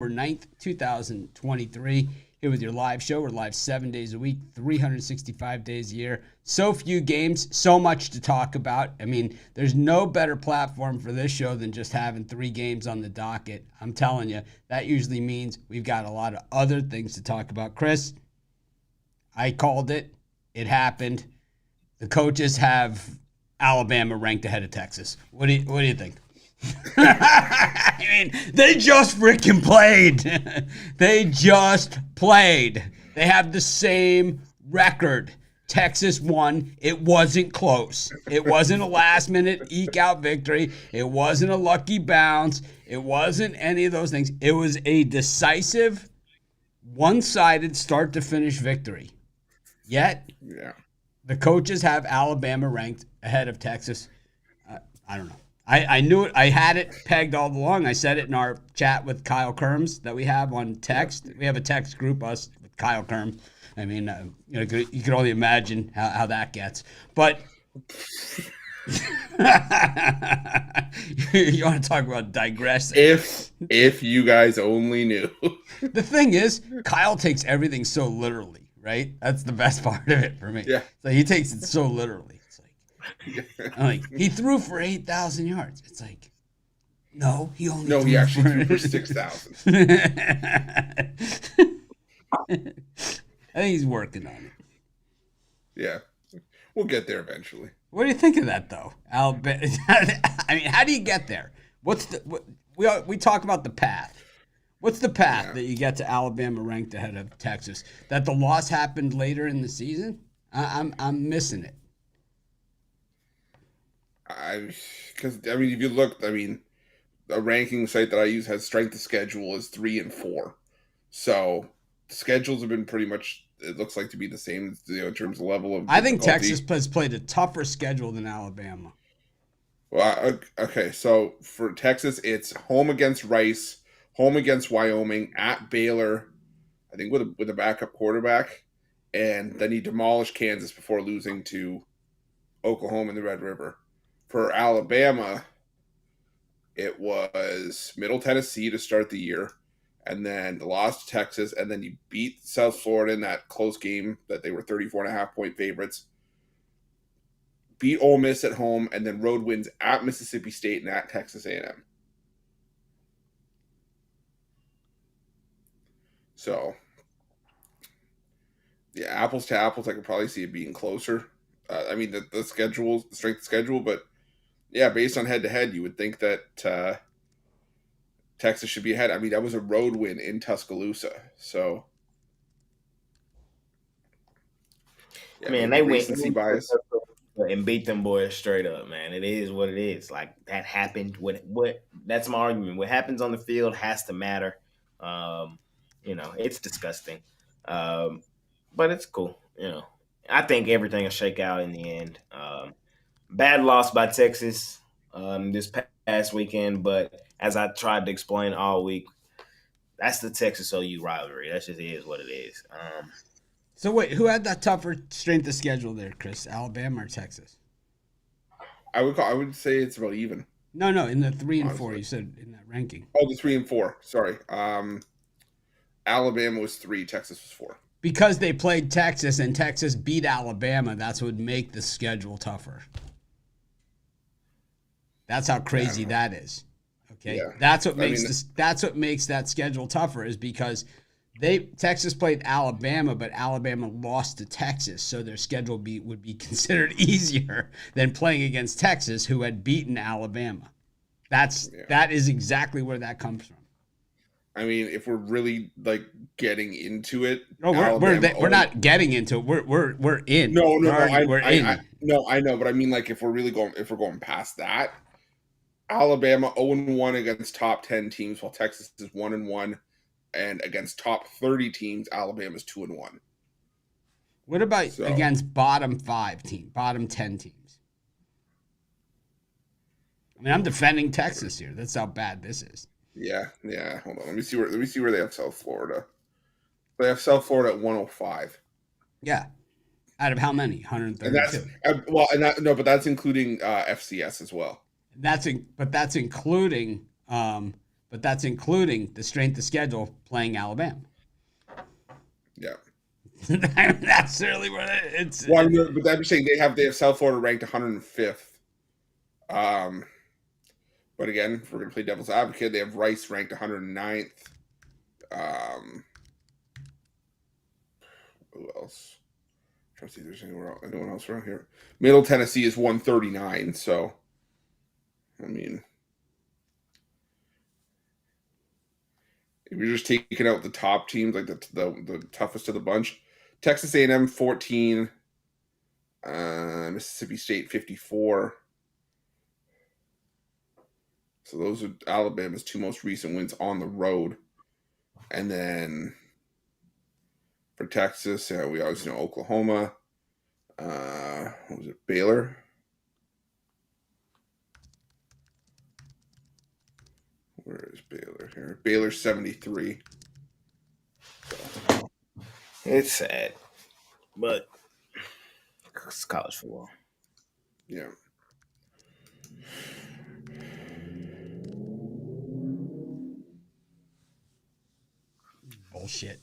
9th, 2023. Here with your live show. We're live 7 days a week, 365 days a year. So few games, so much to talk about. I mean, there's no better platform for this show than just having 3 games on the docket. I'm telling you, that usually means we've got a lot of other things to talk about. Chris, I called it. It happened. The coaches have Alabama ranked ahead of Texas. What do you think? I mean, they just freaking played. They just played. They have the same record. Texas won. It wasn't close. It wasn't a last-minute eke-out victory. It wasn't a lucky bounce. It wasn't any of those things. It was a decisive, one-sided start-to-finish victory. Yet, the coaches have Alabama ranked ahead of Texas. I don't know. I knew it. I had it pegged all along. I said it in our chat with Kyle Kerms that we have on text. We have a text group, us with Kyle Kerms. I mean, you can only imagine how that gets. But you want to talk about digressing? If you guys only knew. The thing is, Kyle takes everything so literally, right? That's the best part of it for me. Yeah. So he takes it so literally. Like, he threw for 8,000 yards. It's like, no, he actually threw for 6,000. I think he's working on it. Yeah, we'll get there eventually. What do you think of that, though, Alabama? I mean, how do you get there? We talk about the path. What's the path that you get to Alabama ranked ahead of Texas? That the loss happened later in the season? I'm missing it. Because if you look, a ranking site that I use has strength of schedule as 3 and 4. So the schedules have been pretty much, it looks like, to be the same in terms of level of difficulty. I think Texas has played a tougher schedule than Alabama. Well, okay, so for Texas, it's home against Rice, home against Wyoming, at Baylor, I think with a backup quarterback, and then you demolish Kansas before losing to Oklahoma in the Red River. For Alabama, it was Middle Tennessee to start the year, and then the loss to Texas, and then you beat South Florida in that close game that they were 34.5-point favorites. Beat Ole Miss at home, and then road wins at Mississippi State and at Texas A&M. So, yeah, apples to apples, I could probably see it being closer. The schedule, the strength of schedule, but yeah, based on head-to-head, you would think that Texas should be ahead. I mean, that was a road win in Tuscaloosa. So, yeah, man, they went and beat them boys straight up, man. It is what it is. Like, that happened. That's my argument. What happens on the field has to matter. It's disgusting. But it's cool, I think everything will shake out in the end. Bad loss by Texas this past weekend, but as I tried to explain all week, that's the Texas OU rivalry. That just is what it is. So wait, who had that tougher strength of schedule there, Chris? Alabama or Texas? I would say it's about even. No, in the 3 and 4 you said in that ranking. Oh, the 3 and 4. Sorry. Alabama was 3, Texas was 4. Because they played Texas and Texas beat Alabama, that's what would make the schedule tougher. That's how crazy that is. Okay, yeah. That's what makes that schedule tougher, is because Texas played Alabama, but Alabama lost to Texas, so their schedule would be considered easier than playing against Texas, who had beaten Alabama. That is exactly where that comes from. I mean, if we're really getting into it, no, we're not getting into it. We're in. We're in. No, I know, but I mean, if we're going past that, Alabama 0-1 against top 10 teams, while Texas is 1-1, and against top 30 teams, Alabama's 2-1. What about against bottom 10 teams? I mean, I'm defending Texas here. That's how bad this is. Yeah. Hold on. Let me see where they have South Florida. They have South Florida at 105. Yeah. Out of how many? 132. But that's including FCS as well. That's including but that's including the strength of schedule playing Alabama. Yeah. That's really what it's. Well, but I'm saying they have South Florida ranked 105th. But again, if we're gonna play devil's advocate, they have Rice ranked 109th. Who else? I'm trying to see if there's anyone else around here. Middle Tennessee is 139. So, I mean, if you're just taking out the top teams, like the toughest of the bunch, Texas A&M 14, Mississippi State 54. So those are Alabama's two most recent wins on the road. And then for Texas, we obviously know Oklahoma. What was it? Baylor? Where is Baylor here? Baylor 73. So. It's sad, but it's college football. Yeah. Bullshit.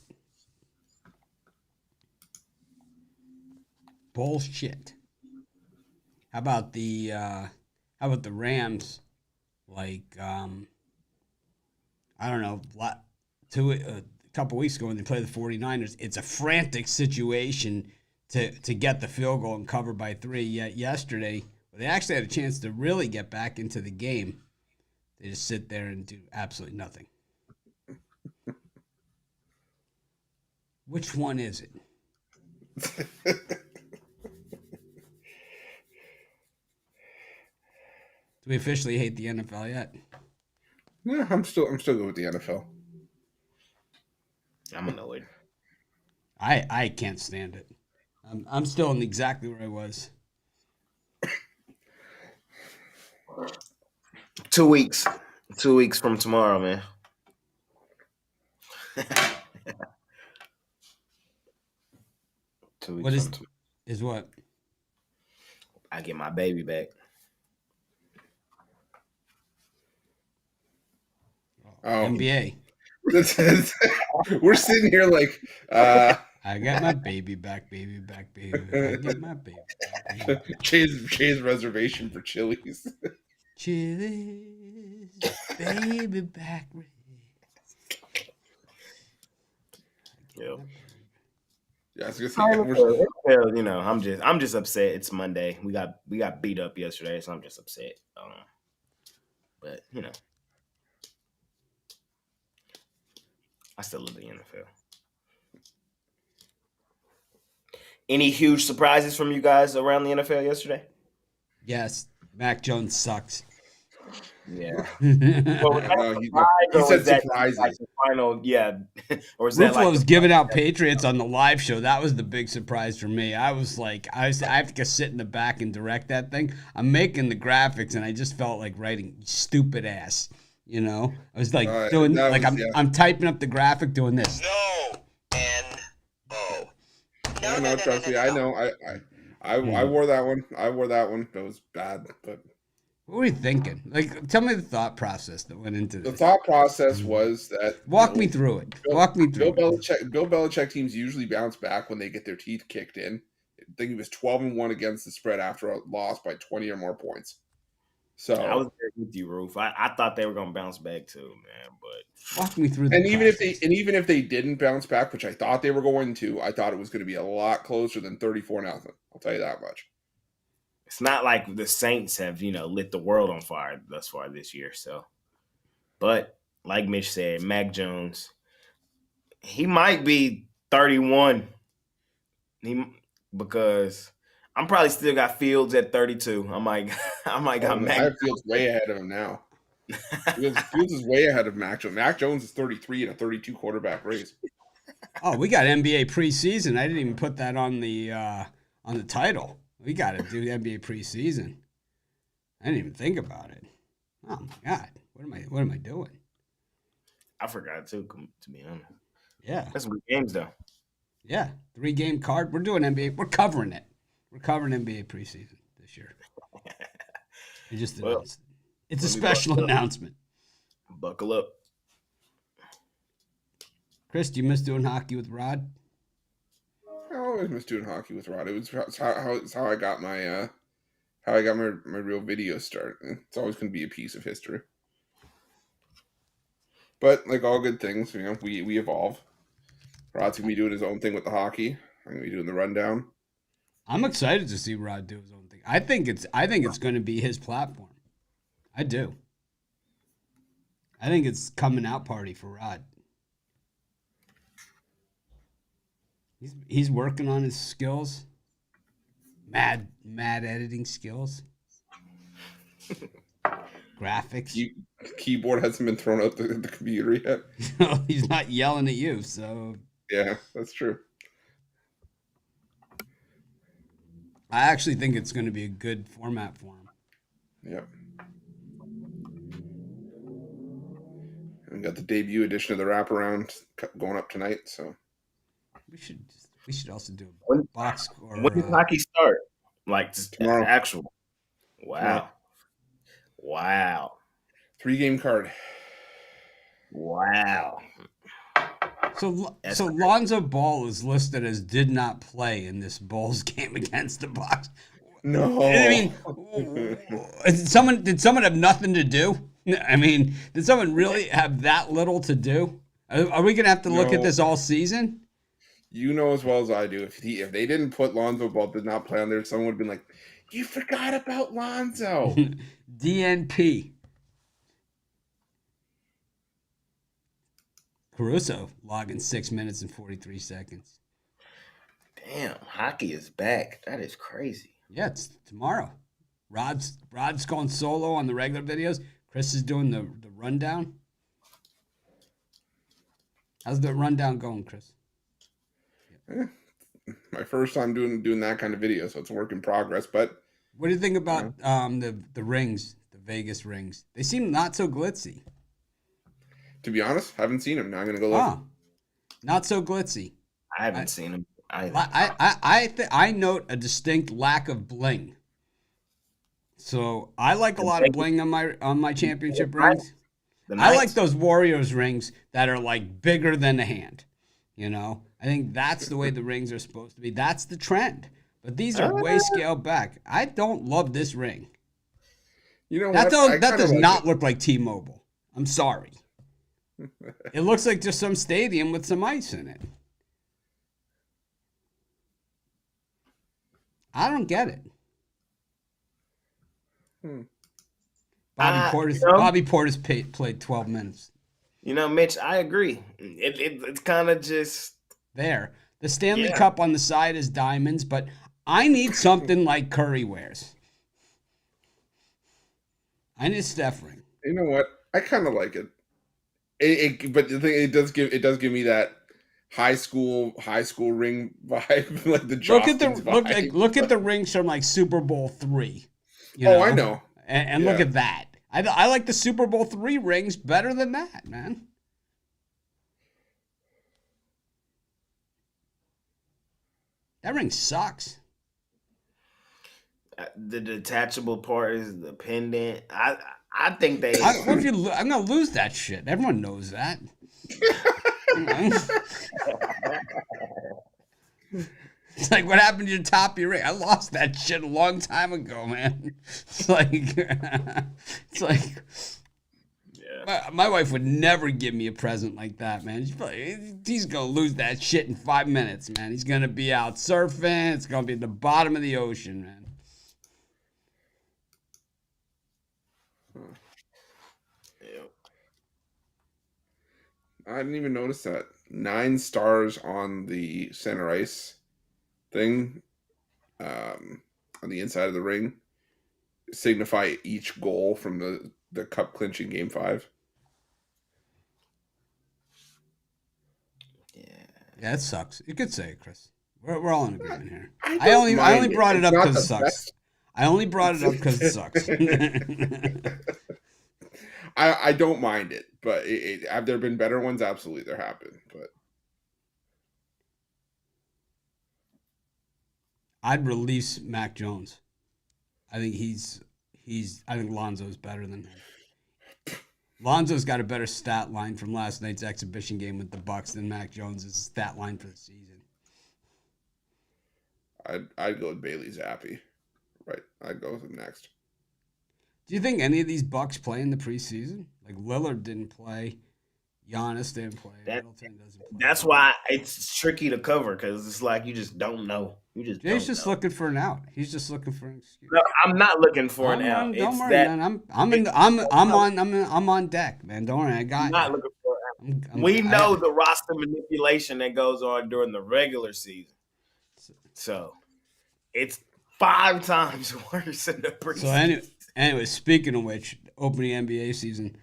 How about the Rams? Like I don't know, a couple weeks ago when they played the 49ers, it's a frantic situation to get the field goal and cover by 3. Yet yesterday, they actually had a chance to really get back into the game. They just sit there and do absolutely nothing. Which one is it? Do we officially hate the NFL yet? Yeah, I'm still good with the NFL. I'm annoyed. I can't stand it. I'm still in exactly where I was. 2 weeks. 2 weeks from tomorrow, man. What is what? I get my baby back. NBA. We're sitting here like I got my baby back, baby. I get my baby back. Chase reservation for Chili's. Chili's, baby back. Yep. Yeah, I was gonna say, you know, I'm just upset. It's Monday. We got beat up yesterday, so I'm just upset. But you know, I still love the NFL. Any huge surprises from you guys around the NFL yesterday? Yes, Mac Jones sucks. Yeah. He said surprises. Like the final, yeah. Or is Ruffalo that like was giving out Patriots on the live show. That was the big surprise for me. I was like, I have to sit in the back and direct that thing. I'm making the graphics, and I just felt like writing stupid ass. You know, I was like I'm typing up the graphic, doing this. No, N-O. No, trust me. I know. I wore that one. That was bad, but. What were you thinking? Like, tell me the thought process that went into this. The thought process was that Walk me through it. Bill Belichick teams usually bounce back when they get their teeth kicked in. I think he was 12-1 against the spread after a loss by 20 or more points. So I was there with you, Roof. I thought they were gonna bounce back too, man. But walk me through. Even if they didn't bounce back, which I thought they were going to, I thought it was going to be a lot closer than 34-0. I'll tell you that much. It's not like the Saints have, lit the world on fire thus far this year. So, but like Mitch said, Mac Jones, he might be 31. Because I'm probably still got Fields at 32. I might got Mac. I have Fields way ahead of him now. Fields is way ahead of Mac Jones. Mac Jones is 33 in a 32 quarterback race. Oh, we got NBA preseason. I didn't even put that on the title. We got to do NBA preseason. I didn't even think about it. Oh my God, what am I doing? I forgot too, to be honest. Yeah, that's some good games though. Yeah, 3-game card. We're doing NBA. We're covering it. We're covering NBA preseason this year. It just announced. It's a special announcement. Buckle up. Chris, do you miss doing hockey with Rod? I always miss doing hockey with Rod. It's how I got my real video start. It's always going to be a piece of history. But like all good things, we evolve. Rod's gonna be doing his own thing with the hockey. I'm gonna be doing the rundown. I'm excited to see Rod do his own thing. I think it's going to be his platform. I do. I think it's coming out party for Rod. He's working on his skills. Mad editing skills. Graphics. Keyboard hasn't been thrown out the computer yet. He's not yelling at you, so Yeah, that's true. I actually think it's going to be a good format for him. Yep. We got the debut edition of the wraparound going up tonight, so We should also do a When- box score. When does hockey start? Like Tomorrow. actual. Wow. Tomorrow. Wow. 3-game card. Wow. So That's Lonzo Ball is listed as did not play in this Bulls game against the Bucks. No. I mean, did someone have nothing to do? I mean, did someone really have that little to do? Are we gonna have to look at No. this all season? You know as well as I do. If they didn't put Lonzo Ball did not play on there, someone would have been like, "You forgot about Lonzo." DNP. Caruso logging 6 minutes and 43 seconds. Damn, hockey is back. That is crazy. Yeah, it's tomorrow. Rod's going solo on the regular videos. Chris is doing the rundown. How's the rundown going, Chris? My first time doing that kind of video, so it's a work in progress. But What do you think about the rings, the Vegas rings? They seem not so glitzy. to be honest, haven't seen him. Now I'm gonna go look. Huh. Not so glitzy. I haven't seen him either. I note a distinct lack of bling. So I like a lot of bling on my championship rings. I like those Warriors rings that are like bigger than the hand. You know, I think that's the way the rings are supposed to be. That's the trend. But these are way scaled back. I don't love this ring. You know That what? that does not look like T-Mobile. I'm sorry. It looks like just some stadium with some ice in it. I don't get it. Bobby Portis played 12 minutes. You know, Mitch, I agree. It's kind of just There. The Stanley Cup on the side is diamonds, but I need something like Curry wears. I need a Steph ring. You know what? I kind of like it. But the thing, it does give me that high school ring vibe, like the Jostens vibe. Look at the rings from like Super Bowl III. I know. And look at that. I like the Super Bowl III rings better than that, man. That ring sucks. the detachable part is the pendant. I think they. I'm gonna lose that shit. Everyone knows that. It's like, what happened to your top of your ring? I lost that shit a long time ago, man. It's like, Yeah. my wife would never give me a present like that, man. He's gonna lose that shit in 5 minutes, man. He's gonna be out surfing. It's gonna be at the bottom of the ocean, man. I didn't even notice that. 9 stars on the center ice thing, on the inside of the ring, signify each goal from the cup clinching game 5. Yeah, it sucks. You could say it, Chris. We're all in agreement here. I I only don't brought it mind up it. It's because it not the sucks. best. I only brought it up because it sucks. I don't mind it, but have there been better ones? Absolutely, there have been. But I'd release Mac Jones. I think I think Lonzo's better than him. Lonzo's got a better stat line from last night's exhibition game with the Bucks than Mac Jones' stat line for the season. I'd go with Bailey Zappi. Right. I'd go with him next. Do you think any of these Bucks play in the preseason? Like Lillard didn't play. Giannis didn't play. Middleton doesn't play. That's why it's tricky to cover because it's like you just don't know. Jay's just looking for an out. He's just looking for an excuse. No, I'm not looking for an out. Don't worry, man. I'm on deck, man. Don't worry, I got. I'm not looking for an out. We know the roster manipulation that goes on during the regular season, so it's 5 times worse in the preseason. So anyway, speaking of which, opening NBA season.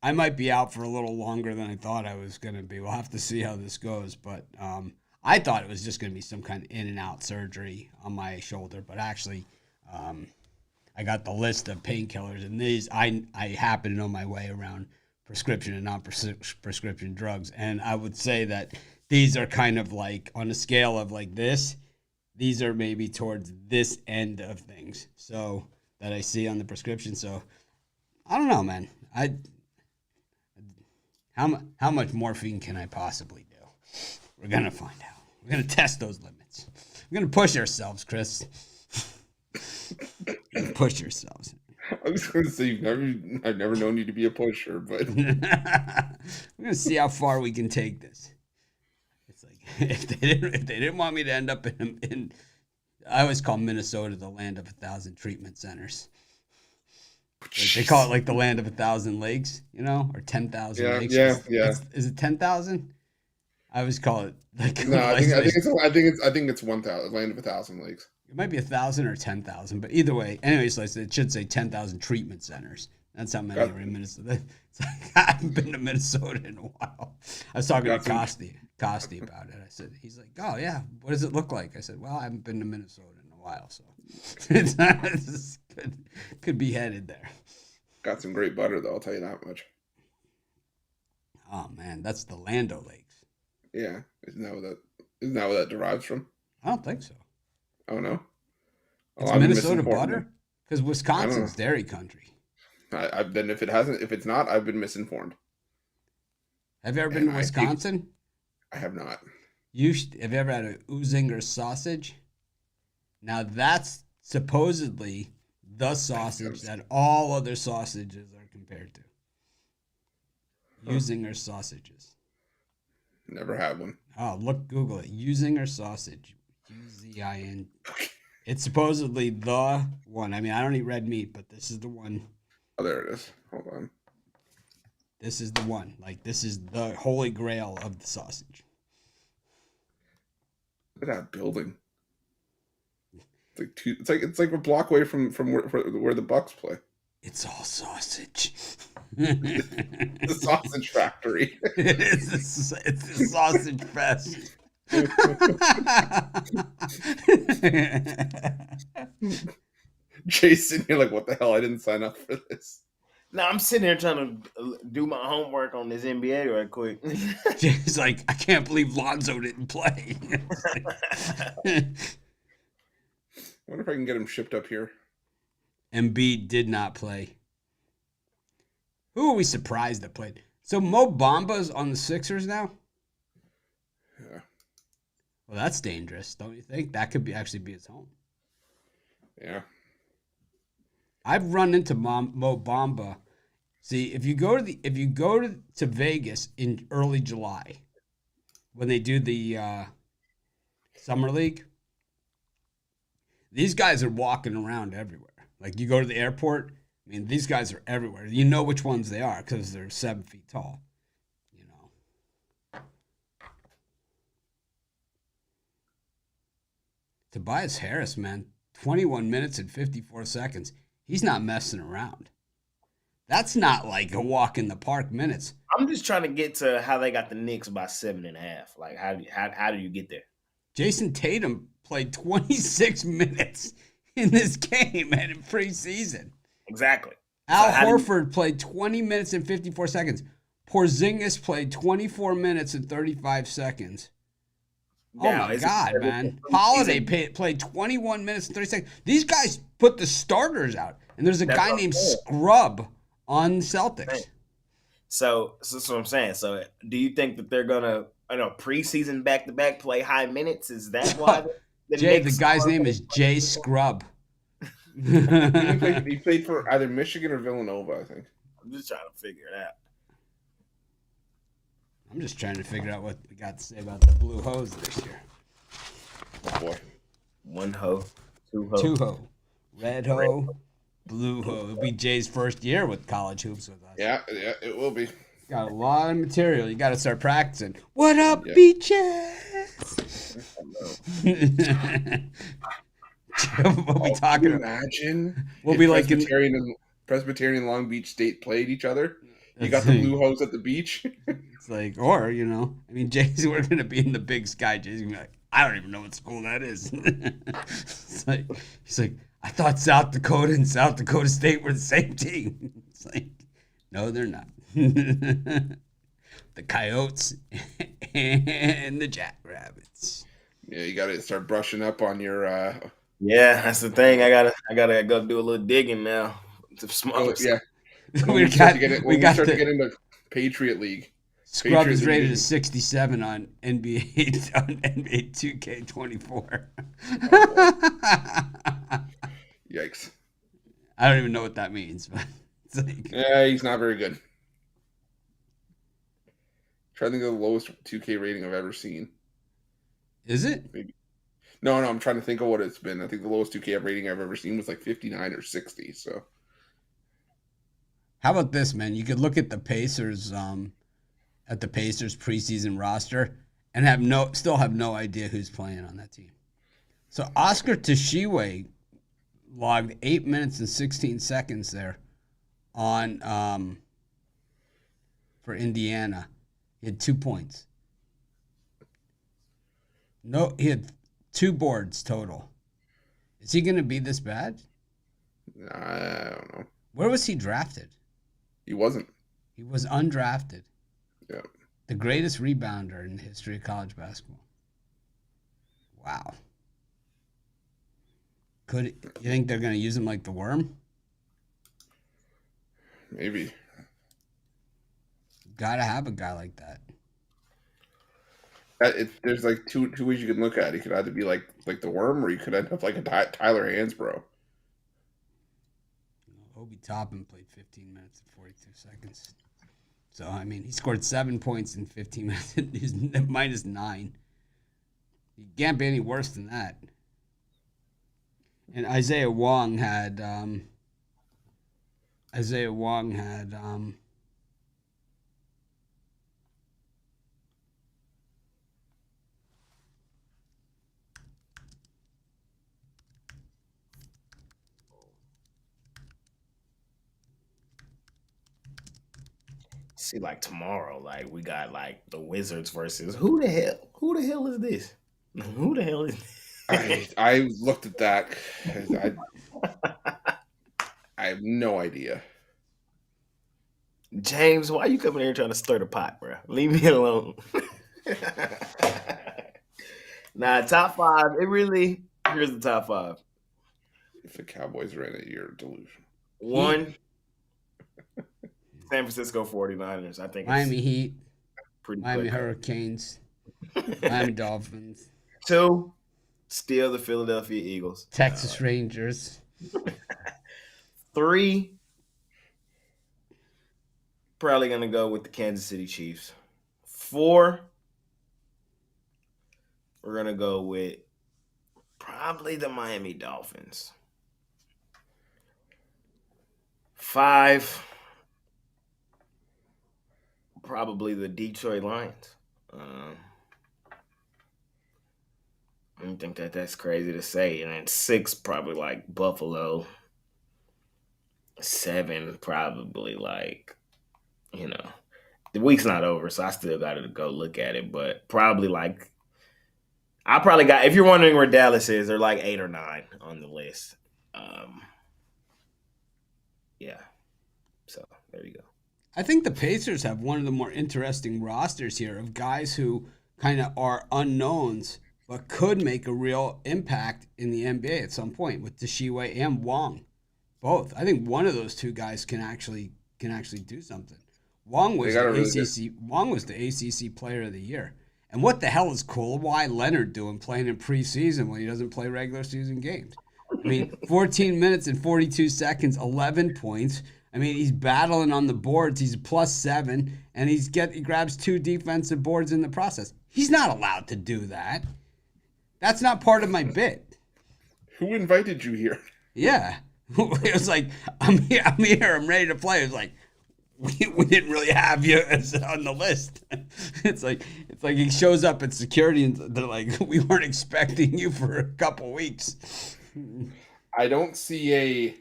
I might be out for a little longer than I thought I was going to be. We'll have to see how this goes. But I thought it was just going to be some kind of in and out surgery on my shoulder. But actually, I got the list of painkillers. And these, I happen to know my way around prescription and non-prescription drugs. And I would say that these are kind of like on a scale of like this. These are maybe towards this end of things. So that I see on the prescription. So I don't know, man. How much morphine can I possibly do? We're going to find out. We're going to test those limits. We're going to push ourselves, Chris. Push yourselves. I was going to say, I've never known you to be a pusher, but we're going to see how far we can take this. It's like, if they didn't want me to end up in I always call Minnesota the land of 1,000 treatment centers. Like they call it like the land of 1,000 lakes, or 10,000 lakes. Yeah. Is it 10,000? I always call it like. No, I think it's 1,000 land of 1,000 lakes. It might be 1,000 or 10,000, but either way, anyways, like it should say 10,000 treatment centers. That's how many are in Minnesota. It's like, I haven't been to Minnesota in a while. I was talking to Costi about it. I said, he's like, oh yeah, what does it look like? I said, well, I haven't been to Minnesota in a while, so it's could be headed there. Got some great butter though, I'll tell you that much. Oh man, that's the Lando Lakes. Yeah, isn't that where that derives from? I don't think so. Oh no, it's Minnesota butter because Wisconsin's dairy country. I've been if it's not, I've been misinformed. Have you ever been to Wisconsin? I have not. Have you ever had a Uzinger sausage? Now that's supposedly the sausage that all other sausages are compared to. Uzinger sausages. Never had one. Oh, Google it. Uzinger sausage. Uzin. It's supposedly the one. I mean, I don't eat red meat, but this is the one. Oh, there it is. Hold on. This is the one. Like, this is the holy grail of the sausage. Look at that building. It's like a block away from where the Bucks play. It's all sausage. The sausage factory. It's a sausage fest. Jason, you're like, what the hell? I didn't sign up for this. No, I'm sitting here trying to do my homework on this NBA right quick. Jason's like, I can't believe Lonzo didn't play. I wonder if I can get him shipped up here. Embiid did not play. Who are we surprised that played? So Mo Bamba's on the Sixers now? Yeah. Well, that's dangerous, don't you think? That could actually be his home. Yeah. I've run into Mo Bamba. See, if you go to Vegas in early July, when they do the summer league, these guys are walking around everywhere. Like you go to the airport, I mean, these guys are everywhere. You know which ones they are because they're 7 feet tall. You know. Tobias Harris, man, 21 minutes and 54 seconds. He's not messing around. That's not like a walk in the park minutes. I'm just trying to get to how they got the Knicks by 7.5. Like, how do you get there? Jason Tatum played 26 minutes in this game and in preseason. Exactly. Al Horford played 20 minutes and 54 seconds. Porzingis played 24 minutes and 35 seconds. Oh, my God, man. Holiday played 21 minutes and 30 seconds. These guys put the starters out. And there's a guy named Scrub on Celtics. So that's what I'm saying. So do you think that they're gonna, preseason back to back play high minutes? Is that why the Jay, the Knicks guy's are? name is Jay Scrub. He played for either Michigan or Villanova, I think. I'm just trying to figure it out. I'm just trying to figure out what we got to say about the Blue Hose this year. Oh boy. One ho, two ho. Two ho, red ho, blue ho. It'll be Jay's first year with college hoops with us. Yeah, it will be. Got a lot of material. You got to start practicing. What up, Yeah. beaches? We'll be Can talking. you imagine? We'll if be like in. Presbyterian and Long Beach State played each other. You got the Blue Hose at the beach. It's like, or I mean, Jay's we're gonna be in the Big Sky. Jay's gonna be like, I don't even know what school that is. It's like, he's like, I thought South Dakota and South Dakota State were the same team. It's like, no, they're not. The Coyotes and the Jackrabbits. Yeah, you got to start brushing up on your. Yeah, that's the thing. I gotta go do a little digging now. Yeah. we start got to get into Patriot League. Scrub is Patriots rated League. as 67 on NBA 2K24. Yikes. I don't even know what that means, but it's like, Yeah, he's not very good. Trying to think of the lowest 2K rating I've ever seen. is it? No, I'm trying to think of what it's been. I think the lowest 2K rating I've ever seen was like 59 or 60. So How about this, man? You could look at the Pacers, preseason roster, and still have no idea who's playing on that team. So Oscar Tshiebwe logged 8 minutes and 16 seconds there on for Indiana. He had 2 points. No, he had 2 boards total. Is he going to be this bad? I don't know. Where was he drafted? He wasn't. He was undrafted. Yeah. The greatest rebounder in the history of college basketball. Wow. You think they're going to use him like the worm? Maybe. Got to have a guy like that. There's like two ways you can look at it. He could either be like the worm, or you could end up like a Tyler Hansbrough. Obi Toppin played 15 minutes and 42 seconds. So, I mean, he scored 7 points in 15 minutes. He's -9. He can't be any worse than that. And Isaiah Wong had See, like tomorrow, like we got like the Wizards versus who the hell is this? Who the hell is this? I looked at that. I have no idea. James, why you coming here trying to stir the pot, bro? Leave me alone. Nah, top 5. Here's the top 5. If the Cowboys are in it, you're delusional. 1, San Francisco 49ers. I think Miami it's Heat, pretty Miami quick. Hurricanes, Miami Dolphins, 2, still the Philadelphia Eagles. Texas Rangers. 3, probably going to go with the Kansas City Chiefs. 4, we're going to go with probably the Miami Dolphins. 5, probably the Detroit Lions. I don't think that's crazy to say. And then 6, probably like Buffalo. 7, probably like, the week's not over, so I still got to go look at it. But probably like, if you're wondering where Dallas is, they're like 8 or 9 on the list. Yeah. So there you go. I think the Pacers have one of the more interesting rosters here of guys who kind of are unknowns but could make a real impact in the NBA at some point with Tshiebwe and Wong. Both. I think one of those two guys can actually do something. Wong was got the a really ACC. Wong was the ACC Player of the Year. And what the hell is Kawhi Leonard doing playing in preseason when he doesn't play regular season games? I mean, 14 minutes and 42 seconds, 11 points. I mean, he's battling on the boards. He's +7, and he grabs 2 defensive boards in the process. He's not allowed to do that. That's not part of my bit. Who invited you here? Yeah. It was like, I'm here, I'm ready to play. It was like, we didn't really have you on the list. It's like he shows up at security and they're like, we weren't expecting you for a couple weeks. I don't see a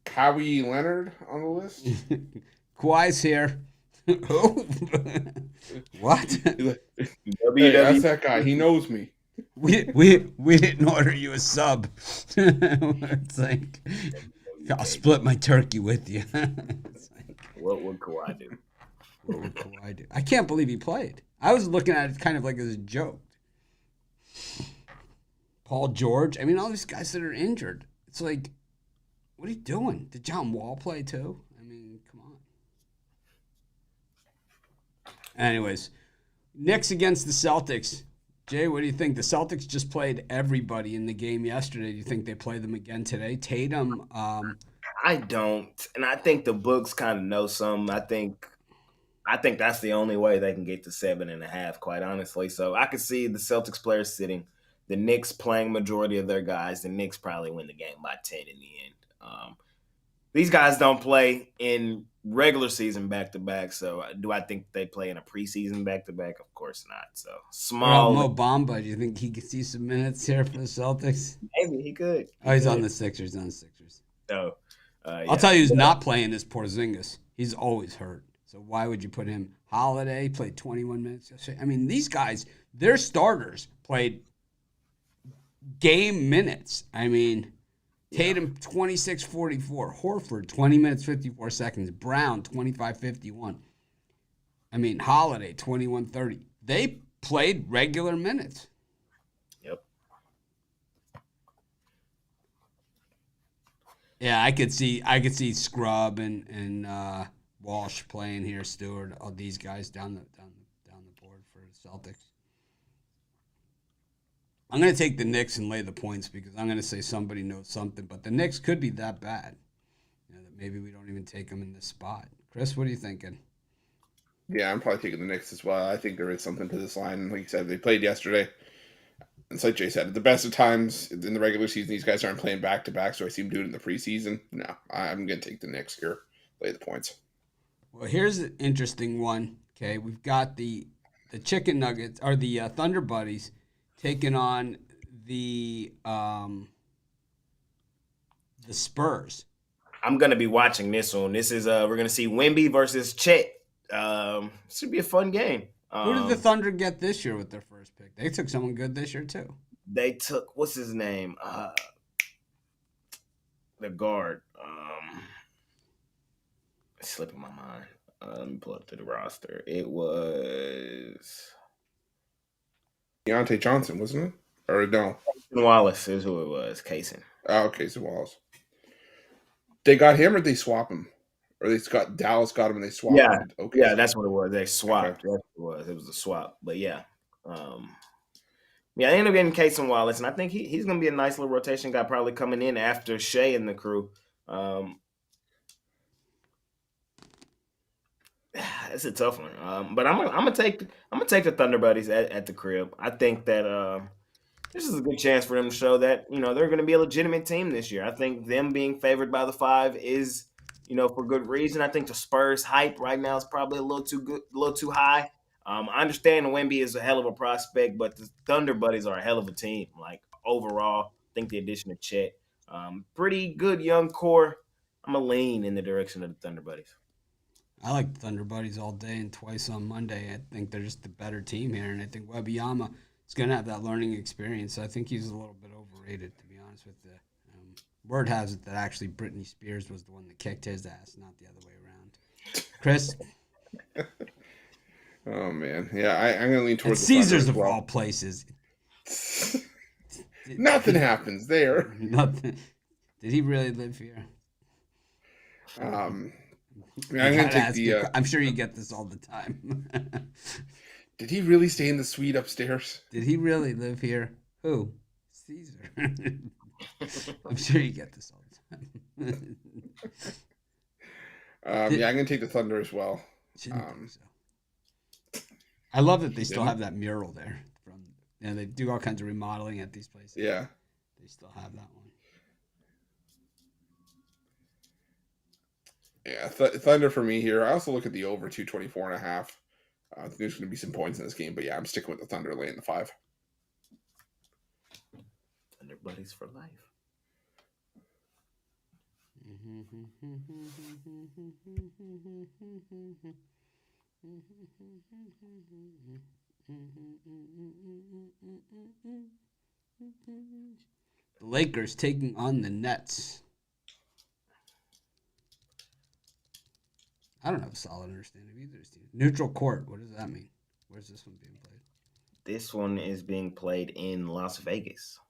Kawhi Leonard on the list. Kawhi's here. Who? What? Hey, that's that guy. He knows me. We didn't order you a sub. It's like, I'll split my turkey with you. It's like, What would Kawhi do? what would Kawhi do? I can't believe he played. I was looking at it kind of like as a joke. Paul George. I mean, all these guys that are injured. It's like, what are you doing? Did John Wall play too? I mean, come on. Anyways, Knicks against the Celtics. Jay, what do you think? The Celtics just played everybody in the game yesterday. Do you think they play them again today? Tatum. I don't, and I think the books kind of know some. I think that's the only way they can get to 7.5. Quite honestly, so I could see the Celtics players sitting, the Knicks playing majority of their guys. The Knicks probably win the game by 10 in the end. These guys don't play in regular season back-to-back, so do I think they play in a preseason back-to-back? Of course not. So small. Mo Bamba, do you think he could see some minutes here for the Celtics? Maybe he could. Oh, he's on the Sixers. So, I'll tell you who's not playing is Porzingis. He's always hurt. So why would you put him? Holiday played 21 minutes yesterday. I mean, these guys, their starters played game minutes. I mean, Tatum 26-44, Horford 20 minutes 54 seconds, Brown 25-51. I mean, Holiday 21-30. They played regular minutes. Yep. Yeah, I could see Scrub and Walsh playing here, Stewart, all these guys down the board for the Celtics. I'm going to take the Knicks and lay the points because I'm going to say somebody knows something, but the Knicks could be that bad. You know, that maybe we don't even take them in this spot. Chris, what are you thinking? Yeah, I'm probably taking the Knicks as well. I think there is something to this line. Like you said, they played yesterday. It's like Jay said, at the best of times in the regular season, these guys aren't playing back-to-back, so I see them do it in the preseason. No, I'm going to take the Knicks here, lay the points. Well, here's an interesting one. Okay, we've got the Chicken Nuggets, or the Thunder Buddies, taking on the Spurs. I'm gonna be watching this one. This is we're gonna see Wemby versus Chet. Should be a fun game. Who did the Thunder get this year with their first pick? They took someone good this year too. They took what's his name? The guard. It's slipping my mind. Let me pull up to the roster. It was Deontay Johnson, wasn't it? Or no? Wallace is who it was. Kaysen. Oh, okay, so Wallace. They got him or they swap him? Or Dallas got him and they swapped him? Okay. Yeah, that's what it was. They swapped. Okay. That's what it was. It was a swap. But yeah. They ended up getting Kaysen Wallace, and I think he's going to be a nice little rotation guy probably coming in after Shea and the crew. It's a tough one, but I'm gonna take the Thunder Buddies at the crib. I think that this is a good chance for them to show that they're going to be a legitimate team this year. I think them being favored by the 5 is for good reason. I think the Spurs hype right now is probably a little too high. I understand Wemby is a hell of a prospect, but the Thunder Buddies are a hell of a team. Like overall, I think the addition of Chet, pretty good young core. I'm gonna lean in the direction of the Thunder Buddies. I like the Thunder Buddies all day and twice on Monday. I think they're just the better team here, and I think Wembanyama is going to have that learning experience. I think he's a little bit overrated, to be honest with you. Word has it that actually Britney Spears was the one that kicked his ass, not the other way around. Chris? Oh, man. Yeah, I'm going to lean towards the Caesars of all places. Nothing happens there. Nothing. Did he really live here? Yeah, I'm going to take the. I'm sure you get this all the time. Did he really stay in the suite upstairs? Did he really live here? Who? Caesar. I'm sure you get this all the time. Yeah, I'm going to take the Thunder as well. Shouldn't think so. I love that they still have that mural there. They do all kinds of remodeling at these places. Yeah. They still have that one. Yeah, Thunder for me here. I also look at the over 224.5. I think there's going to be some points in this game, but yeah, I'm sticking with the Thunder laying the 5. Thunder buddies for life. The Lakers taking on the Nets. I don't have a solid understanding of either team. Neutral court. What does that mean? Where's this one being played? This one is being played in Las Vegas.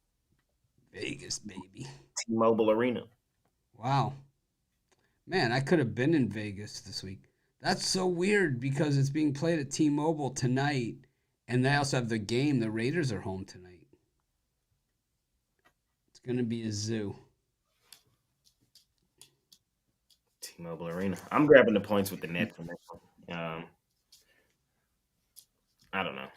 Vegas, baby. T-Mobile Arena. Wow. Man, I could have been in Vegas this week. That's so weird because it's being played at T-Mobile tonight, and they also have the game. The Raiders are home tonight. It's going to be a zoo. T-Mobile Arena. I'm grabbing the points with the Nets on this one. I don't know.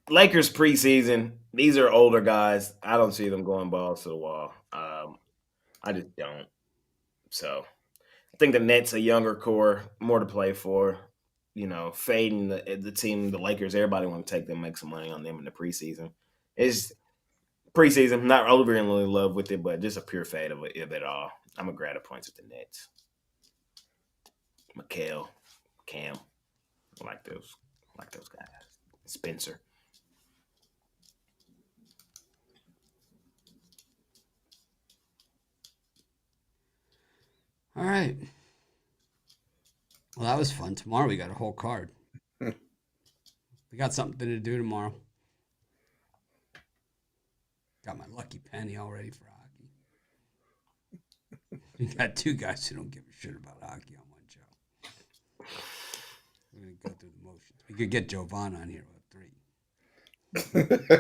Lakers preseason. These are older guys. I don't see them going balls to the wall. I just don't. So I think the Nets, a younger core, more to play for. You know, fading the team, the Lakers. Everybody want to take them, make some money on them in the preseason. It's preseason. Not overly in love with it, but just a pure fade of it all. I'm gonna grab the points with the Nets. Mikal, Cam, I like those guys. Spencer. All right. Well, that was fun. Tomorrow we got a whole card. We got something to do tomorrow. Got my lucky penny all ready for hockey. We got 2 guys who don't give a shit about hockey on one show. We're going to go through the motions. We could get Jovan on here with 3.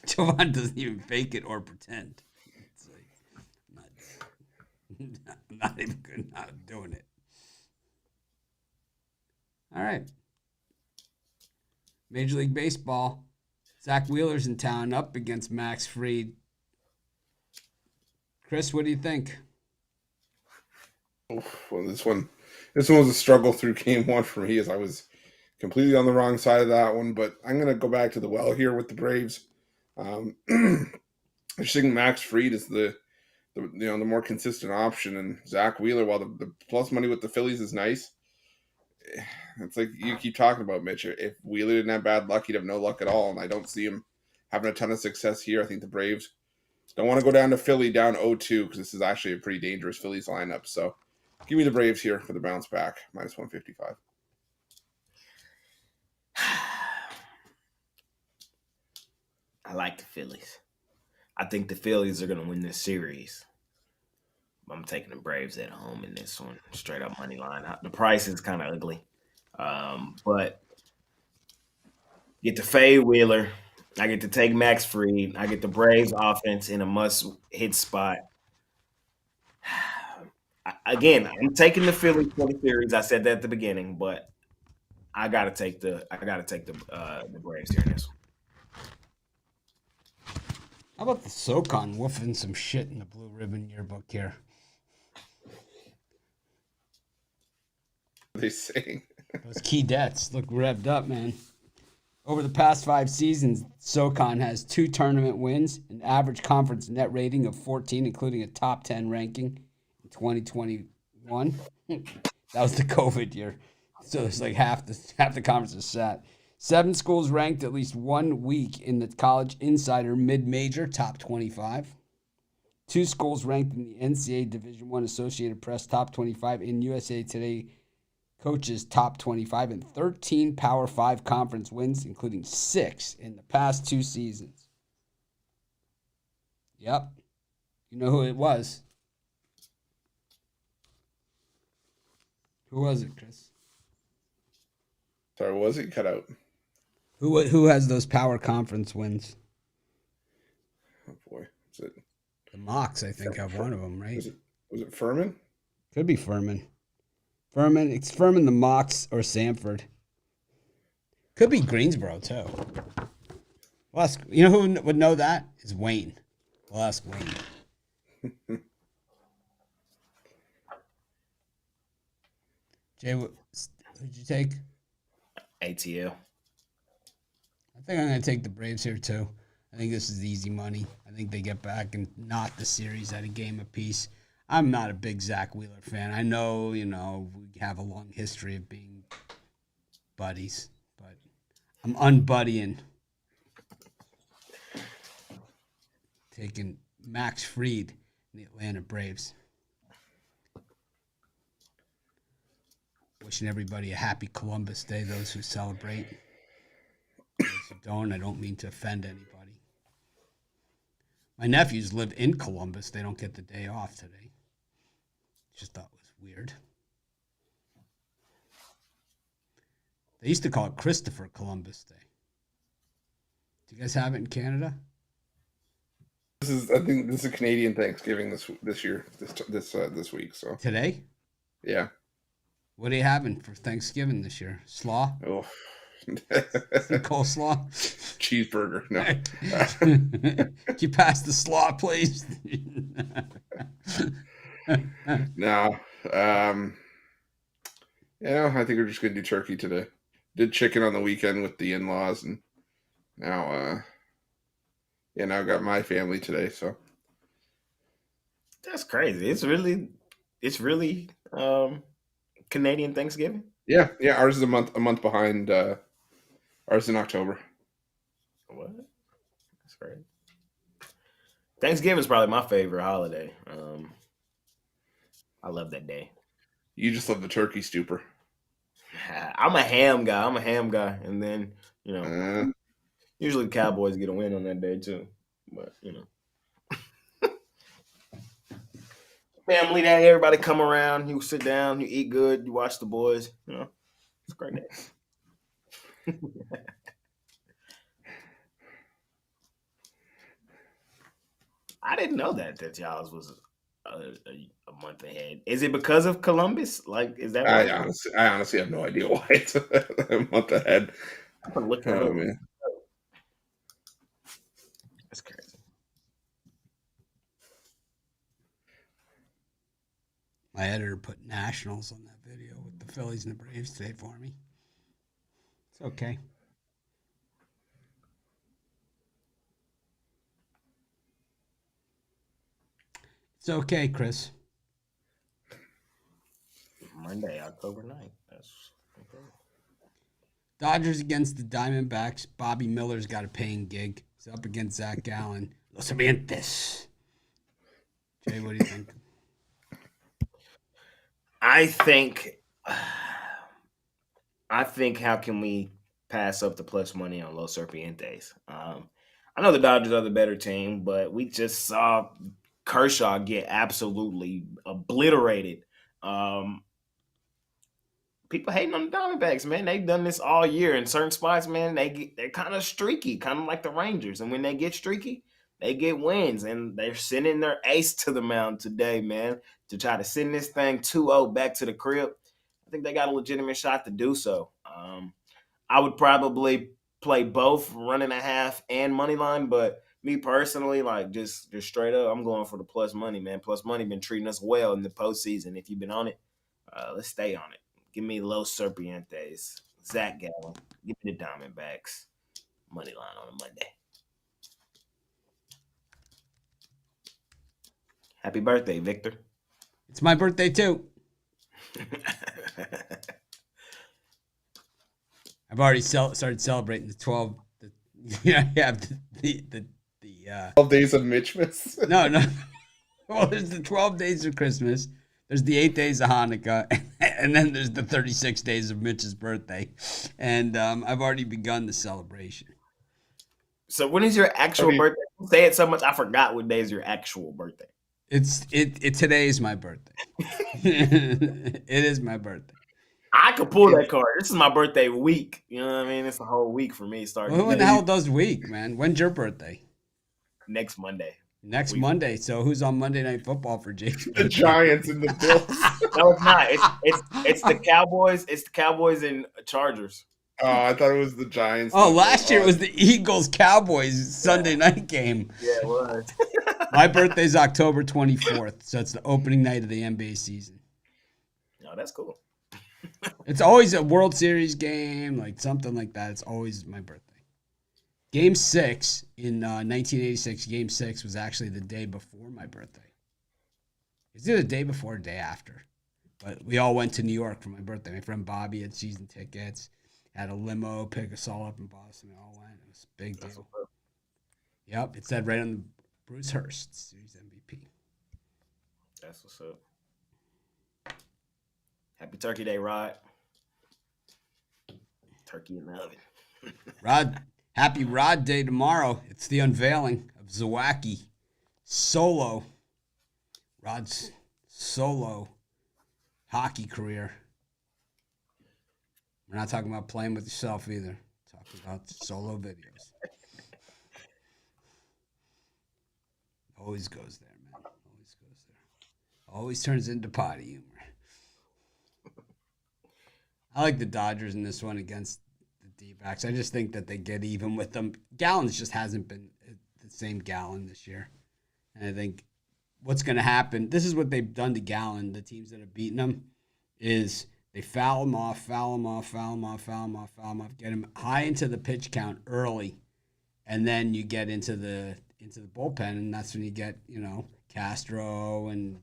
Jovan doesn't even fake it or pretend. It's like, I'm not even good not doing it. All right. Major League Baseball. Zach Wheeler's in town up against Max Fried. Chris, what do you think? Well, this one was a struggle through game 1 for me as I was completely on the wrong side of that one. But I'm going to go back to the well here with the Braves. I just think Max Fried is the more consistent option, and Zach Wheeler, while the plus money with the Phillies is nice, it's like you keep talking about, Mitch. If Wheeler didn't have bad luck, he'd have no luck at all, and I don't see him having a ton of success here. I think the Braves don't want to go down to Philly down 0-2 because this is actually a pretty dangerous Phillies lineup. So give me the Braves here for the bounce back, minus 155. I like the Phillies. I think the Phillies are going to win this series. I'm taking the Braves at home in this one, straight up money line. The price is kind of ugly, but get to fade Wheeler. I get to take Max Fried. I get the Braves offense in a must-hit spot. Again, I'm taking the Phillies for the series. I said that at the beginning, but I gotta take the Braves here in this one. How about the SoCon woofing some shit in the Blue Ribbon yearbook here? What are they saying? Those key debts look revved up, man. Over the past 5 seasons, SoCon has 2 tournament wins, an average conference net rating of 14, including a top 10 ranking in 2021. That was the COVID year. So it's like half the conference is sat. 7 schools ranked at least 1 week in the College Insider Mid-Major Top 25. 2 schools ranked in the NCAA Division I Associated Press Top 25, in USA Today Coaches Top 25, and 13 Power 5 conference wins, including 6 in the past 2 seasons. Yep. You know who it was. Who was it, Chris? Sorry, what was it? Cut out. Who has those power conference wins? Oh boy, is it? The Mocs, I think, have one of them, right? Was it Furman? Could be Furman. It's Furman, the Mocs, or Samford. Could be Greensboro too. Well, you know who would know that? Is Wayne. We'll ask Wayne. Jay, who'd you take? ATL. I think I'm going to take the Braves here too. I think this is easy money. I think they get back and knock the series at a game apiece. I'm not a big Zach Wheeler fan. I know, we have a long history of being buddies, but I'm unbuddying. Taking Max Fried in the Atlanta Braves. Wishing everybody a happy Columbus Day, those who celebrate. Those who don't, I don't mean to offend anybody. My nephews live in Columbus. They don't get the day off today. Just thought it was weird. They used to call it Christopher Columbus Day. Do you guys have it in Canada? I think this is a Canadian Thanksgiving this year, this week. So Today? yeah. What are you having for Thanksgiving this year? Slaw? Oh, Coleslaw? cheeseburger. No. Can you pass the slaw, please? No. I think we're just gonna do turkey today. Did chicken on the weekend with the in-laws, and now now I got my family today. So That's crazy. It's really Canadian Thanksgiving. yeah. Ours is a month behind. Ours in October. What? That's great. Thanksgiving is probably my favorite holiday. I love that day. You just love the turkey stupor. I'm a ham guy, and then Uh, usually the Cowboys get a win on that day too. But family day, everybody come around. You sit down, you eat good, you watch the boys. It's a great day. I didn't know that y'all's was a month ahead. Is it because of Columbus? Like, is that why? I honestly have no idea why it's a month ahead. I'm gonna look Oh man. That's crazy. My editor put Nationals on that video with the Phillies and the Braves today for me. It's okay. It's okay, Chris. Monday, October 9th. That's okay. Dodgers against the Diamondbacks. Bobby Miller's got a paying gig. He's up against Zach Gallen. Los Ambientes. Jay, what do you think? I think how can we pass up the plus money on Los Serpientes? I know the Dodgers are the better team, but we just saw Kershaw get absolutely obliterated. People hating on the Diamondbacks, man. They've done this all year in certain spots, man. They're kind of streaky, kind of like the Rangers. And when they get streaky, they get wins. And they're sending their ace to the mound today, man, to try to send this thing 2-0 back to the crib. I think they got a legitimate shot to do so. I would probably play both 1.5 and money line, but me personally, like just straight up, I'm going for the plus money, man. Plus money been treating us well in the postseason. If you've been on it, let's stay on it. Give me Los Serpientes, Zach Gallen. Give me the Diamondbacks. Money line on a Monday. Happy birthday, Victor. It's my birthday too. I've already started celebrating the 12. I have the 12 days of Mitchmas. No. Well, there's the 12 days of Christmas. There's the 8 days of Hanukkah, and then there's the 36 days of Mitch's birthday. And I've already begun the celebration. So when is your actual birthday? You say it so much, I forgot what day is your actual birthday. Today is my birthday. It is my birthday. I could pull that card. This is my birthday week. You know what I mean? It's a whole week for me starting Well, who in the hell does week, man? When's your birthday? next Monday. Next Monday. So who's on Monday Night Football for Jake's birthday? The Giants and the Bills. No, it's not. It's the Cowboys. It's the Cowboys and Chargers. Oh, I thought it was the Giants. Oh, last year it was the Eagles-Cowboys Sunday night game. Yeah, it was. My birthday's October 24th, so it's the opening night of the NBA season. No, that's cool. It's always a World Series game, like something like that. It's always my birthday. Game 6 in 1986, Game 6 was actually the day before my birthday. It's either the day before or the day after. But we all went to New York for my birthday. My friend Bobby had season tickets, had a limo, pick us all up in Boston. We all went. It was a big deal. Yep, it said right on the Bruce Hurst Series MVP. That's what's up. Happy Turkey Day, Rod. Turkey in the oven. Rod, happy Rod Day tomorrow. It's the unveiling of Zawacki solo. Rod's solo hockey career. We're not talking about playing with yourself either. We're talking about solo videos. Always goes there, man. Always goes there. Always turns into potty humor. I like the Dodgers in this one against the D-backs. I just think that they get even with them. Gallon's just hasn't been the same Gallon this year. And I think what's going to happen, this is what they've done to Gallon, the teams that have beaten them, is they foul him off, get him high into the pitch count early, and then you get into the bullpen, and that's when you get, Castro and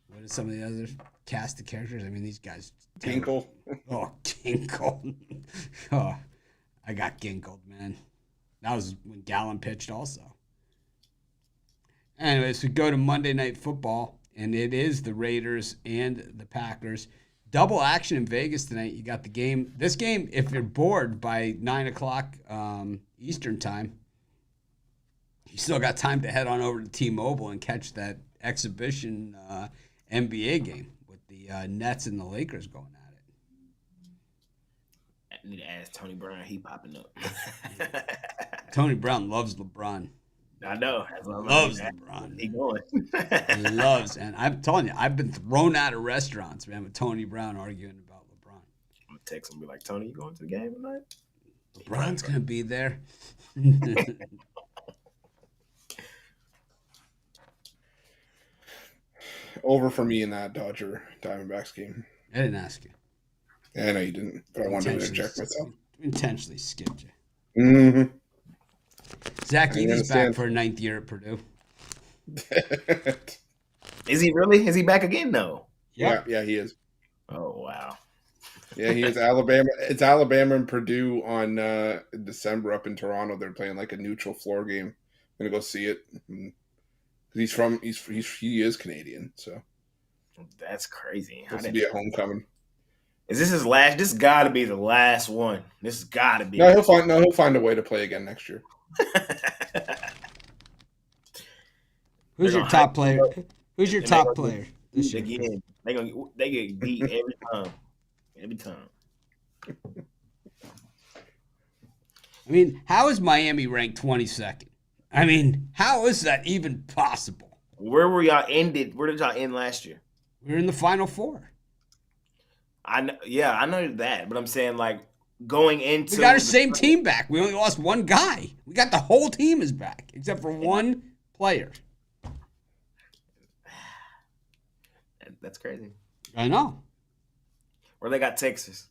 what are some of the other cast of characters? I mean, these guys. Ginkle. Oh, Ginkle. Oh, I got Ginkled, man. That was when Gallon pitched also. Anyways, we go to Monday Night Football, and it is the Raiders and the Packers. Double action in Vegas tonight. You got the game. This game, if you're bored by 9 o'clock Eastern time, you still got time to head on over to T-Mobile and catch that exhibition NBA game with the Nets and the Lakers going at it. I need to ask Tony Brown. He popping up. Tony Brown loves LeBron. I know. Loves LeBron. He going. He loves, and I'm telling you, I've been thrown out of restaurants, man, with Tony Brown arguing about LeBron. I'm gonna text him and be like, Tony, you going to the game tonight? LeBron's gonna be there. Over for me in that Dodger Diamondbacks game. I didn't ask you. Yeah, I know you didn't, but I wanted to interject myself. Intentionally skipped you. Mm-hmm. Zach Eady's back for a 9th year at Purdue. Is he really? Is he back again? No. Yep. Yeah, he is. Oh wow. Yeah, he is. Alabama. It's Alabama and Purdue on December up in Toronto. They're playing like a neutral floor game. I'm gonna go see it. He is Canadian, so That's crazy. this will be a homecoming. Is this his last? This got to be the last one. This has got to be. No, he'll find a way to play again next year. Who's your top player? Who's your top player this year? Again, they get beat every time. Every time. I mean, how is Miami ranked 22nd? I mean, how is that even possible? Where were y'all ended? Where did y'all end last year? We were in the Final Four. I know that, but I'm saying like going into We got our same team back. We only lost one guy. We got the whole team is back except for one player. That's crazy. I know. Where they got Texas.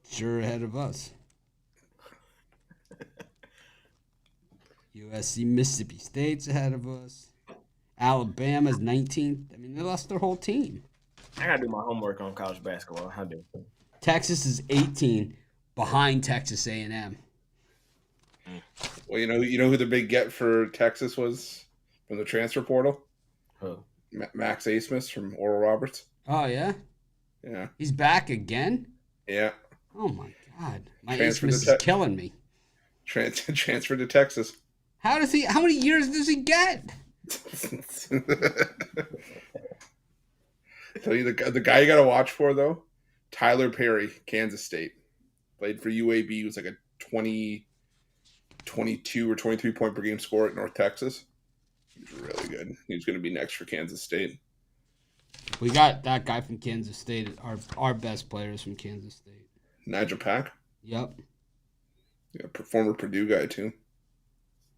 Sure ahead of us. USC, Mississippi State's ahead of us. Alabama's 19th. I mean, they lost their whole team. I gotta do my homework on college basketball. I do. Texas is 18, behind Texas A&M. Well, you know who the big get for Texas was from the transfer portal? Who? Max Asmus from Oral Roberts. Oh, yeah? Yeah. He's back again? Yeah. Oh, my God. My Transferred Asmus to is killing me. Transferred to Texas. How many years does he get? Tell you the guy you got to watch for though, Tyler Perry, Kansas State, played for UAB. He was like a 20, 22 or 23 point per game scorer at North Texas. He's really good. He's going to be next for Kansas State. We got that guy from Kansas State. Our best players from Kansas State. Nigel Pack. Yep. Yeah, former Purdue guy too.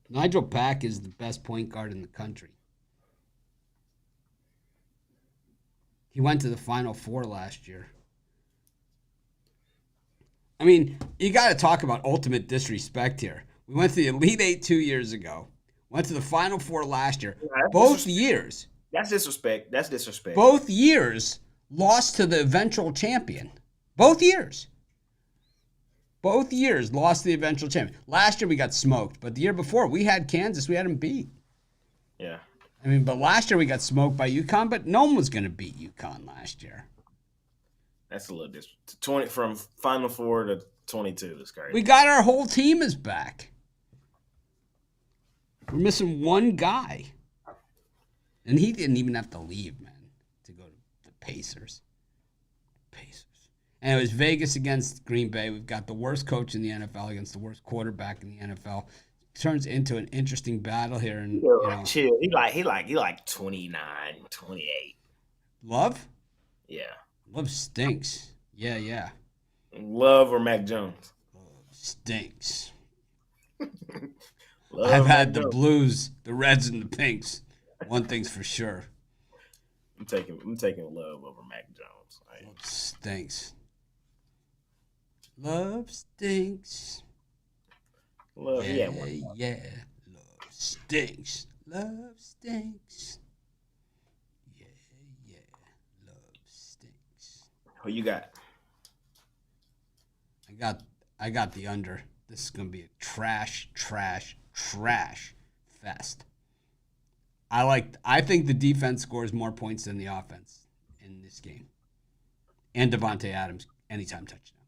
Nigel Pack is the best point guard in the country. He went to the Final Four last year. I mean, you got to talk about ultimate disrespect here. We went to the Elite Eight 2 years ago. Went to the Final Four last year. Both years. That's disrespect. That's disrespect. Both years lost to the eventual champion. Both years. Both years lost to the eventual champion. Last year we got smoked, but the year before we had Kansas. We had them beat. Yeah. I mean, but last year we got smoked by UConn, but no one was going to beat UConn last year. That's a little 20 from Final Four to 22 is crazy. We got our whole team is back. We're missing one guy. And he didn't even have to leave, man, to go to the Pacers. And it was Vegas against Green Bay. We've got the worst coach in the NFL against the worst quarterback in the NFL. Turns into an interesting battle here. And chill. He like 29, 28. Love? Yeah. Love stinks. Yeah. Love or Mac Jones? Love stinks. Love I've had Mac the Jones. blues, the reds, and the pinks. One thing's for sure. I'm taking Love over Mac Jones. Right? Love stinks. Love stinks. Love, Yeah. Love stinks. Love stinks. Yeah. Love stinks. Who you got? I got the under. This is gonna be a trash fest. I think the defense scores more points than the offense in this game. And Devontae Adams, anytime touchdown.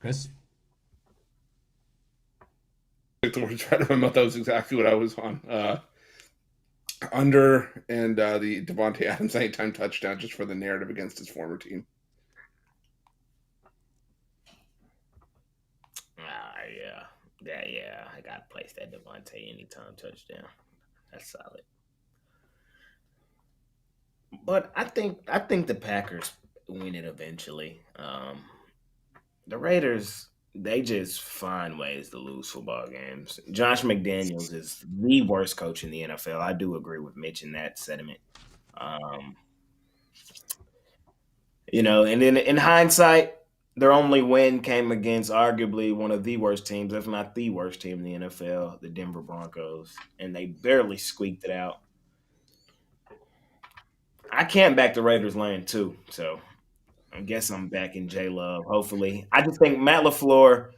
Chris? We're trying to remember that was exactly what I was on. Under and the Devontae Adams anytime touchdown just for the narrative against his former team. Yeah. I gotta place that Devontae anytime touchdown. That's solid. But I think the Packers win it eventually. The Raiders, they just find ways to lose football games. Josh McDaniels is the worst coach in the NFL. I do agree with Mitch in that sentiment. And then in hindsight, their only win came against arguably one of the worst teams, if not the worst team in the NFL, the Denver Broncos, and they barely squeaked it out. I can't back the Raiders laying too, so I guess I'm back in J-Love, hopefully. I just think Matt LaFleur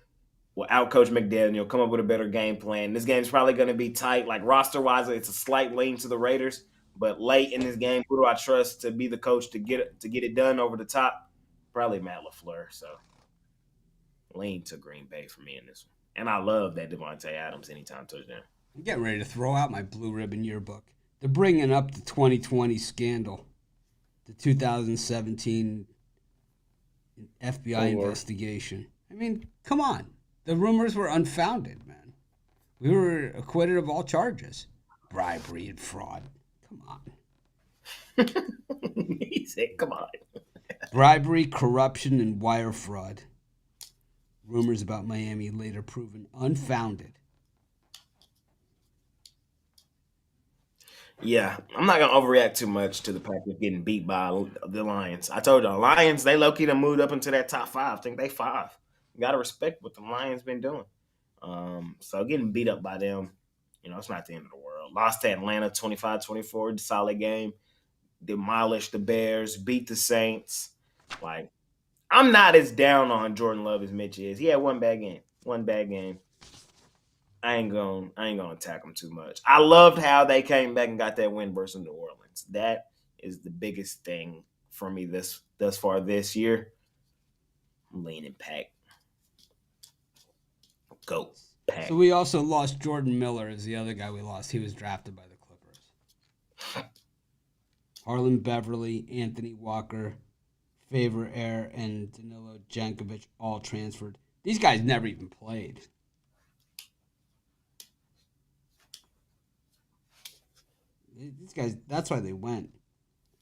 will outcoach McDaniel, come up with a better game plan. This game's probably going to be tight. Like roster-wise, it's a slight lean to the Raiders, but late in this game, who do I trust to be the coach to get it done over the top? Probably Matt LaFleur, so lean to Green Bay for me in this one. And I love that Devontae Adams anytime touchdown. I'm getting ready to throw out my blue ribbon yearbook. They're bringing up the 2020 scandal, the 2017 FBI investigation. I mean, come on. The rumors were unfounded, man. We were acquitted of all charges. Bribery and fraud. Come on. He said, come on. Bribery, corruption, and wire fraud. Rumors about Miami later proven unfounded. Yeah, I'm not going to overreact too much to the Packers getting beat by the Lions. I told you, the Lions, they low-key done moved up into that top 5. I think they 5. You got to respect what the Lions been doing. So getting beat up by them, it's not the end of the world. Lost to Atlanta 25-24, solid game. Demolished the Bears, beat the Saints. Like, I'm not as down on Jordan Love as Mitch is. He had one bad game. I ain't gonna attack him too much. I loved how they came back and got that win versus New Orleans. That is the biggest thing for me thus far this year. I'm leaning Pack. Go pack. So we also lost Jordan Miller as the other guy we lost. He was drafted by the Clippers. Harlan Beverly, Anthony Walker, Favor Air, and Danilo Jankovic all transferred. These guys never even played. These guys, that's why they went.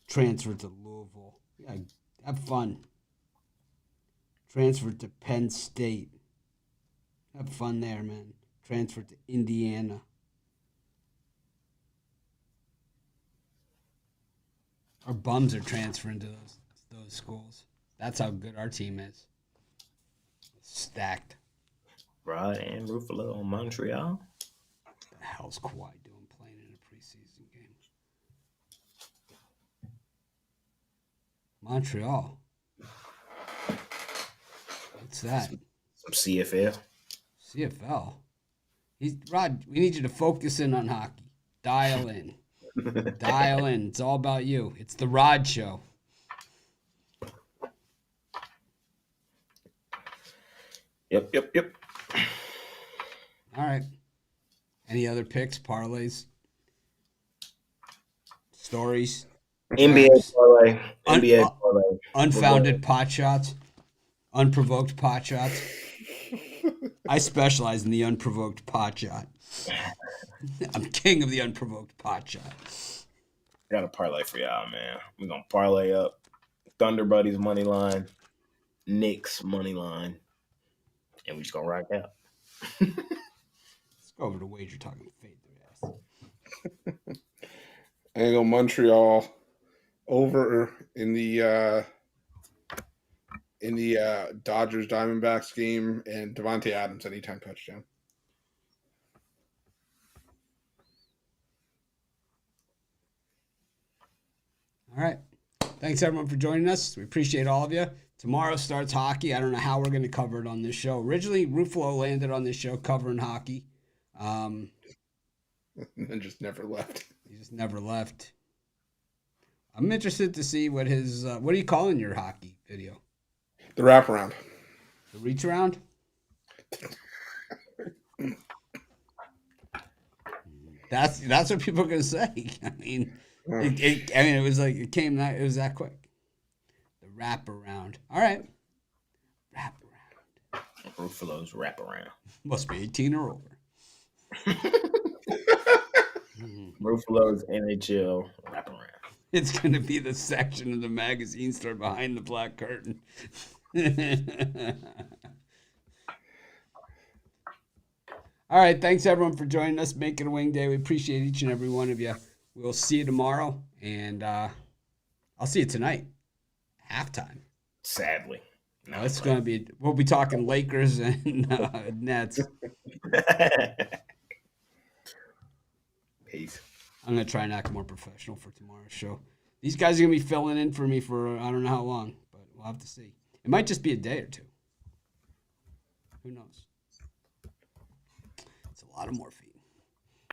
Transferred to Louisville. Yeah, have fun. Transferred to Penn State. Have fun there, man. Transferred to Indiana. Our bums are transferring to those schools. That's how good our team is. Stacked. Rod and Ruffolo on Montreal. What the hell's Kawhi doing playing in a preseason game? Montreal. What's that? Some CFL. CFL. Rod, we need you to focus in on hockey. Dial in. Dial in. It's all about you. It's the Rod Show. Yep. All right. Any other picks, parlays, stories? NBA parlay. NBA parlay. Unfounded pot shots. Unprovoked pot shots. I specialize in the unprovoked pot shot. I'm king of the unprovoked pot shot. Got a parlay for y'all, man. We're going to parlay up Thunder Buddies money line, Knicks money line, and we just going to rock out. Let's go over to wager talking fade their ass. I go Montreal over in the Dodgers Diamondbacks game, and Devontae Adams anytime touchdown. All right. Thanks, everyone, for joining us. We appreciate all of you. Tomorrow starts hockey. I don't know how we're going to cover it on this show. Originally, Ruffolo landed on this show covering hockey. And just never left. He just never left. I'm interested to see what his what are you calling your hockey video? The wraparound. The reach around? That's what people are gonna say. I mean, it was like it was that quick. The wraparound. All right. Wraparound. Ruffalo's wraparound. Must be 18 or over. Ruffalo's NHL wraparound. It's going to be the section of the magazine store behind the black curtain. All right. Thanks, everyone, for joining us. Make it a wing day. We appreciate each and every one of you. We'll see you tomorrow, and I'll see you tonight. Halftime. Sadly. No, it's going to be – we'll be talking Lakers and Nets. Peace. I'm going to try and act more professional for tomorrow's show. These guys are going to be filling in for me for I don't know how long, but we'll have to see. It might just be a day or two. Who knows? It's a lot of morphine.